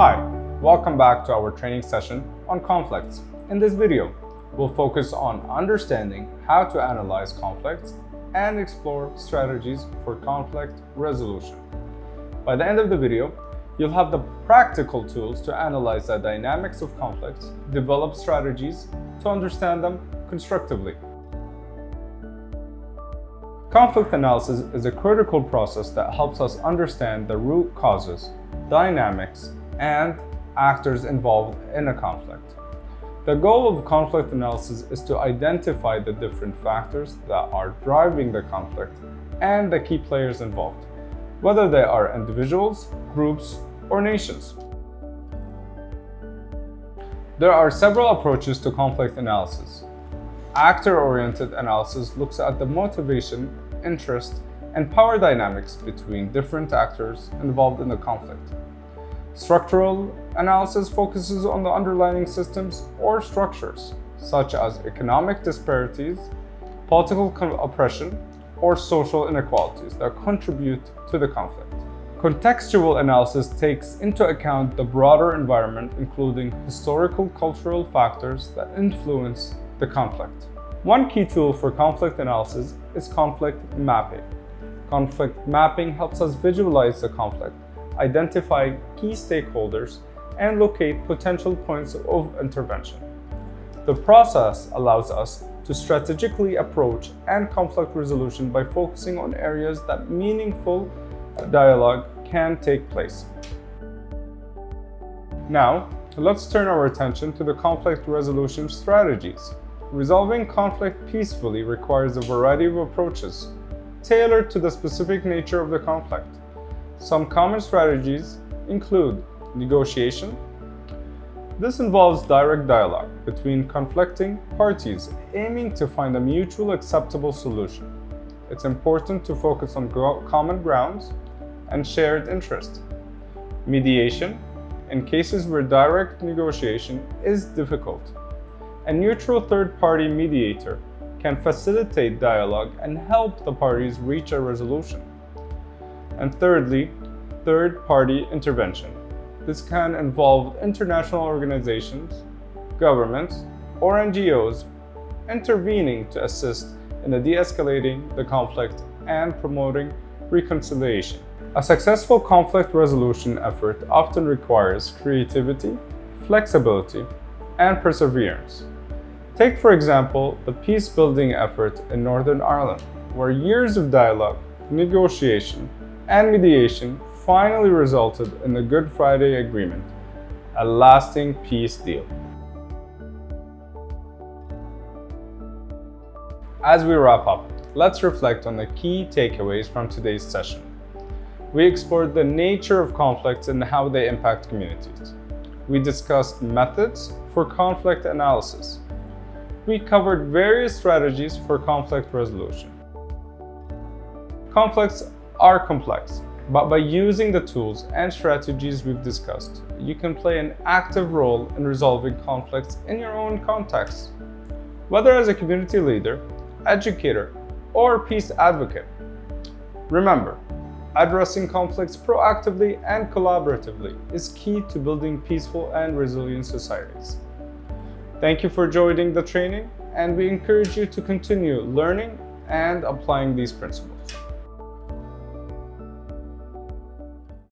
Hi, welcome back to our training session on conflicts. In this video, we'll focus on understanding how to analyze conflicts and explore strategies for conflict resolution. By the end of the video, you'll have the practical tools to analyze the dynamics of conflicts, develop strategies to understand them constructively. Conflict analysis is a critical process that helps us understand the root causes, dynamics, and actors involved in a conflict. The goal of conflict analysis is to identify the different factors that are driving the conflict and the key players involved, whether they are individuals, groups, or nations. There are several approaches to conflict analysis. Actor-oriented analysis looks at the motivation, interest, and power dynamics between different actors involved in the conflict. Structural analysis focuses on the underlying systems or structures, such as economic disparities, political oppression, or social inequalities that contribute to the conflict. Contextual analysis takes into account the broader environment, including historical cultural factors that influence the conflict. One key tool for conflict analysis is conflict mapping. Conflict mapping helps us visualize the conflict, identify key stakeholders, and locate potential points of intervention. The process allows us to strategically approach conflict resolution by focusing on areas that meaningful dialogue can take place. Now, let's turn our attention to the conflict resolution strategies. Resolving conflict peacefully requires a variety of approaches, tailored to the specific nature of the conflict. Some common strategies include negotiation. This involves direct dialogue between conflicting parties, aiming to find a mutually acceptable solution. It's important to focus on common grounds and shared interest. Mediation. In cases where direct negotiation is difficult, a neutral third-party mediator can facilitate dialogue and help the parties reach a resolution. And thirdly, third-party intervention. This can involve international organizations, governments, or NGOs intervening to assist in de-escalating the conflict and promoting reconciliation. A successful conflict resolution effort often requires creativity, flexibility, and perseverance. Take, for example, the peace-building effort in Northern Ireland, where years of dialogue, negotiation, and mediation finally resulted in the Good Friday Agreement, a lasting peace deal. As we wrap up, let's reflect on the key takeaways from today's session. We explored the nature of conflicts and how they impact communities. We discussed methods for conflict analysis. We covered various strategies for conflict resolution. Conflicts are complex, but by using the tools and strategies we've discussed, you can play an active role in resolving conflicts in your own context. Whether as a community leader, educator, or peace advocate. Remember, addressing conflicts proactively and collaboratively is key to building peaceful and resilient societies. Thank you for joining the training, and we encourage you to continue learning and applying these principles.